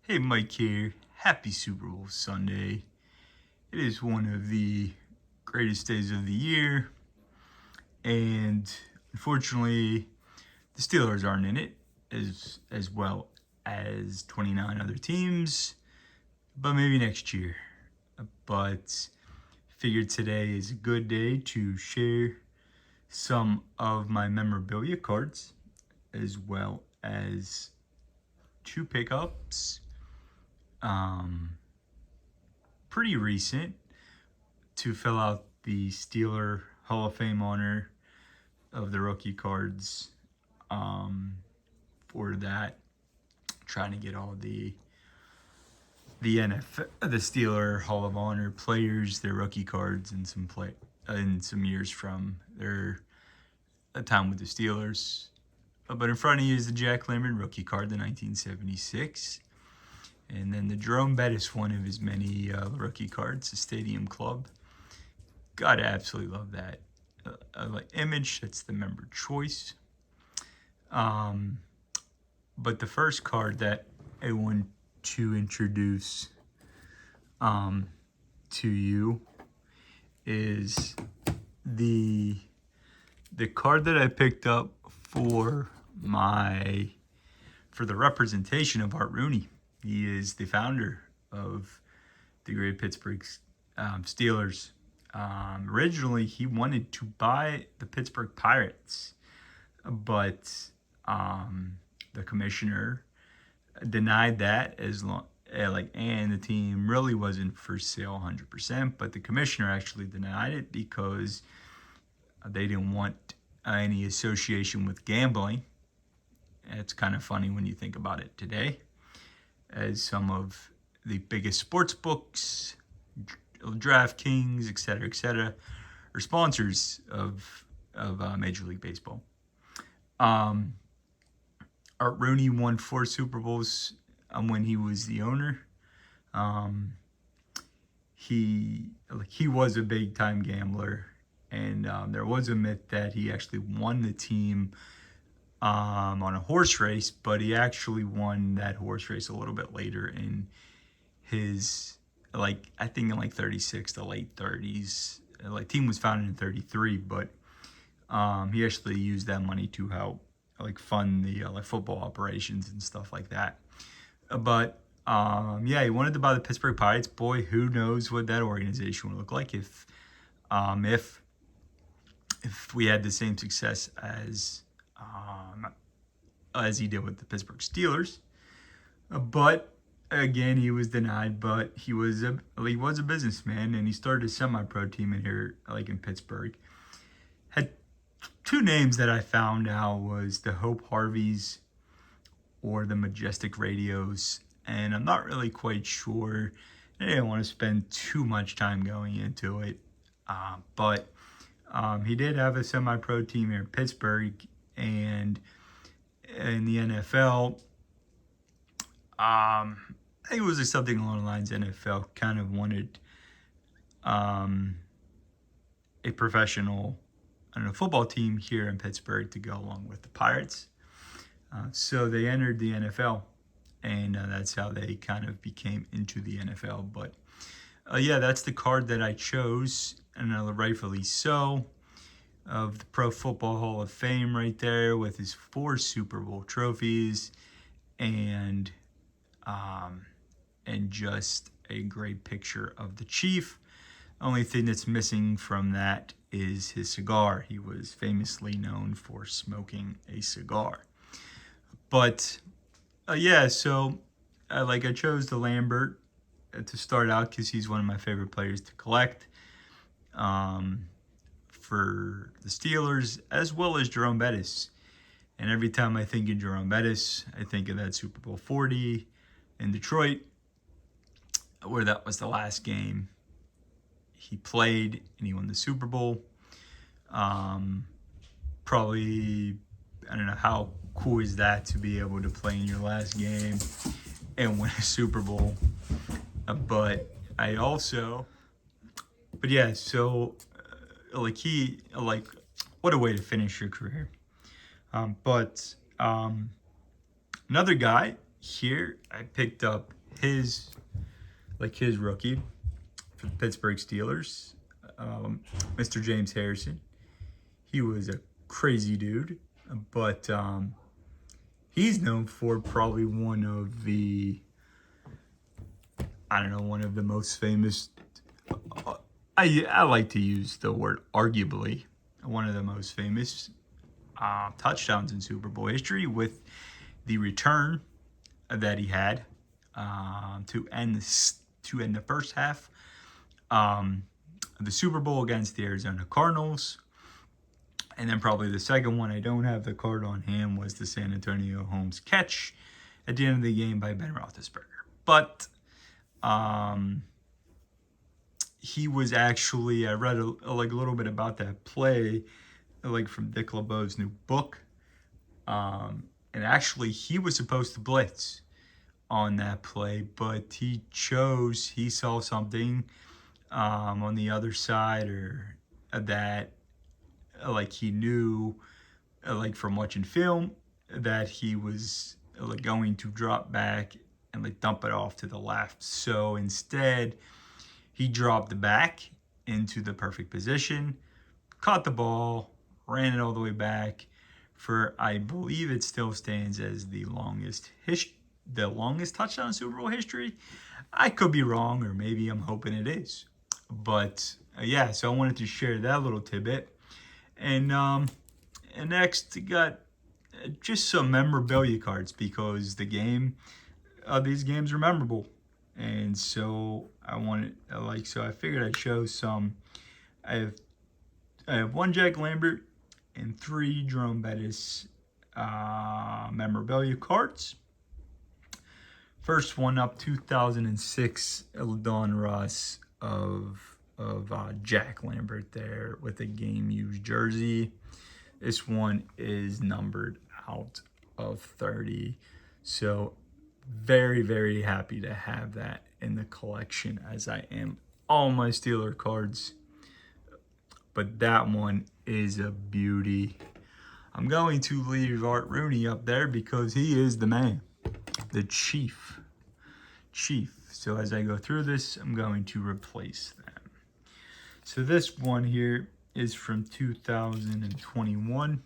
Hey, Mike here. Happy Super Bowl Sunday. It is one of the greatest days of the year, and unfortunately, the Steelers aren't in it as well as 29 other teams, but maybe next year. But figured today is a good day to share some of my memorabilia cards as well as two pickups. Pretty recent to fill out the Steeler Hall of Fame honor of the rookie cards. For that, trying to get all the Steeler Hall of Honor players, their rookie cards, and some years from their time with the Steelers. But in front of you is the Jack Lemmon rookie card, the 1976. And then the Jerome Bettis, one of his many rookie cards, the Stadium Club. Gotta absolutely love that image. That's the member choice. But the first card that I want to introduce to you is the card that I picked up for the representation of Art Rooney. He is the founder of the great Pittsburgh Steelers. Originally, he wanted to buy the Pittsburgh Pirates, but the commissioner denied that and the team really wasn't for sale 100%. But the commissioner actually denied it because they didn't want any association with gambling. It's kind of funny when you think about it today, as some of the biggest sports books, DraftKings, etc., are sponsors of Major League Baseball. Art Rooney won 4 Super Bowls when he was the owner. He was a big time gambler, and there was a myth that he actually won the team on a horse race, but he actually won that horse race a little bit later in his, I think in 36 to late 30s. Team was founded in 33, but he actually used that money to help fund the football operations and stuff like that. But he wanted to buy the Pittsburgh Pirates. Boy, who knows what that organization would look like if we had the same success as he did with the Pittsburgh Steelers. But again, he was denied. But he was a businessman, and he started a semi-pro team in here, in Pittsburgh. Had 2 names that I found out was the Hope Harveys or the Majestic Radios, and I'm not really quite sure. I didn't want to spend too much time going into it, but he did have a semi-pro team here in Pittsburgh, and in the NFL, I think it was something along the lines NFL kind of wanted a professional, football team here in Pittsburgh to go along with the Pirates. So they entered the NFL, and that's how they kind of became into the NFL. But that's the card that I chose, and rightfully so, of the Pro Football Hall of Fame right there with his 4 Super Bowl trophies, and just a great picture of the Chief. Only thing that's missing from that is his cigar. He was famously known for smoking a cigar. But I chose the Lambert to start out because he's one of my favorite players to collect for the Steelers, as well as Jerome Bettis. And every time I think of Jerome Bettis, I think of that Super Bowl 40 in Detroit, where that was the last game he played, and he won the Super Bowl. Probably, I don't know, how cool is that to be able to play in your last game and win a Super Bowl? What a way to finish your career. Another guy, here I picked up his rookie for the Pittsburgh Steelers, Mr. James Harrison. He was a crazy dude, but he's known for probably one of the most famous. I like to use the word arguably one of the most famous touchdowns in Super Bowl history, with the return that he had to end the first half of the Super Bowl against the Arizona Cardinals. And then probably the second one, I don't have the card on hand, was the San Antonio Holmes catch at the end of the game by Ben Roethlisberger. But he was actually, I read a little bit about that play, from Dick LeBeau's new book. And actually, he was supposed to blitz on that play, but he saw something on the other side, or that he knew, from watching film, that he was going to drop back and dump it off to the left. So instead, he dropped back into the perfect position, caught the ball, ran it all the way back for, I believe it still stands as the longest touchdown in Super Bowl history. I could be wrong, or maybe I'm hoping it is. But yeah, so I wanted to share that little tidbit. And next, got just some memorabilia cards, because these games are memorable. And so I figured I'd show some. I have one Jack Lambert and 3 Jerome Bettis memorabilia cards. First one up, 2006 Don Russ of Jack Lambert there with a game-used jersey. This one is numbered out of 30. So very, very happy to have that in the collection, as I am all my Steeler cards. But that one is a beauty. I'm going to leave Art Rooney up there because he is the man, the chief. So as I go through this, I'm going to replace them. So this one here is from 2021.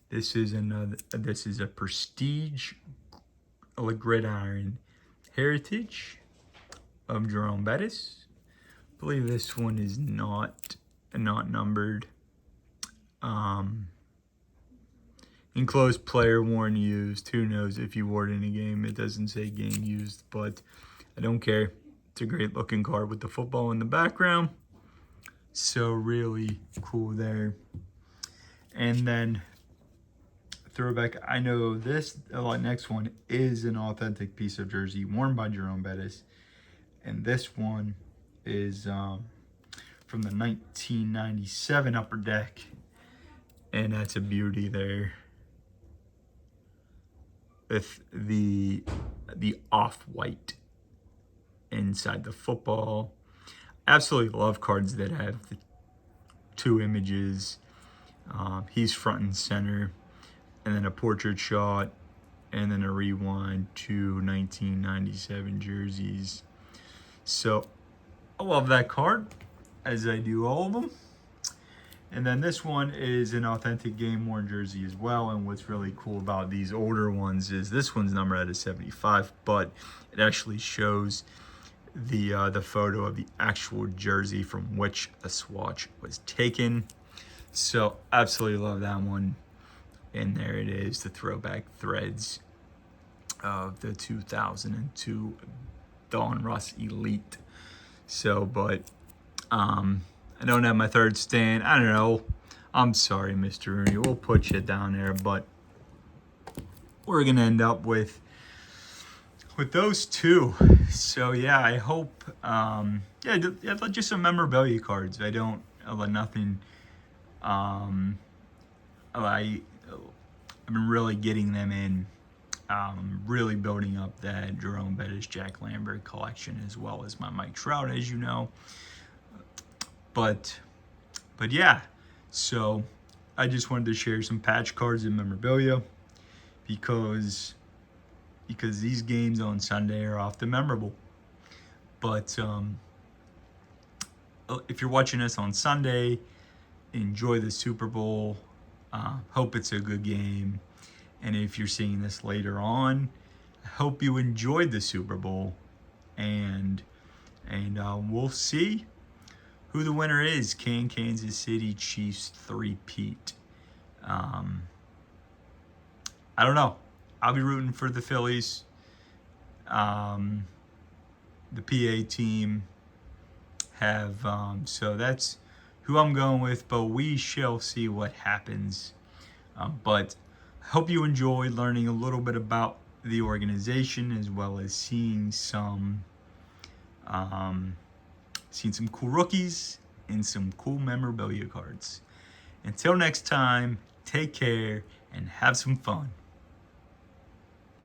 This is a Prestige gridiron heritage of Jerome Bettis. I believe this one is not numbered. Enclosed player worn used. Who knows if you wore it in a game? It doesn't say game used, but I don't care. It's a great looking card with the football in the background. So really cool there. And then throwback, I know this next one is an authentic piece of jersey worn by Jerome Bettis. And this one is from the 1997 Upper Deck. And that's a beauty there, with the off-white inside the football. Absolutely love cards that have the 2 images. He's front and center, and then a portrait shot, and then a rewind to 1997 jerseys. So I love that card, as I do all of them. And then this one is an authentic game-worn jersey as well. And what's really cool about these older ones is this one's numbered out of 75, but it actually shows the photo of the actual jersey from which the swatch was taken. So absolutely love that one. And there it is, the throwback threads of the 2002 Don Russ Elite. So, but I don't have my third stand. I don't know. I'm sorry, Mr. Rooney. We'll put you down there, but we're gonna end up with those 2. So yeah, I hope. Just some memorabilia cards. I don't nothing. I've been really getting them in. Really building up that Jerome Bettis, Jack Lambert collection, as well as my Mike Trout, as you know. But yeah, so I just wanted to share some patch cards and memorabilia, because because these games on Sunday are often memorable. But if you're watching us on Sunday, enjoy the Super Bowl. Hope it's a good game. And if you're seeing this later on, I hope you enjoyed the Super Bowl. And we'll see who the winner is. Can Kansas City Chiefs three-peat? I don't know. I'll be rooting for the Phillies. The PA team have, so that's who I'm going with, but we shall see what happens. But I hope you enjoyed learning a little bit about the organization, as well as seeing some cool rookies and some cool memorabilia cards. Until next time, take care and have some fun.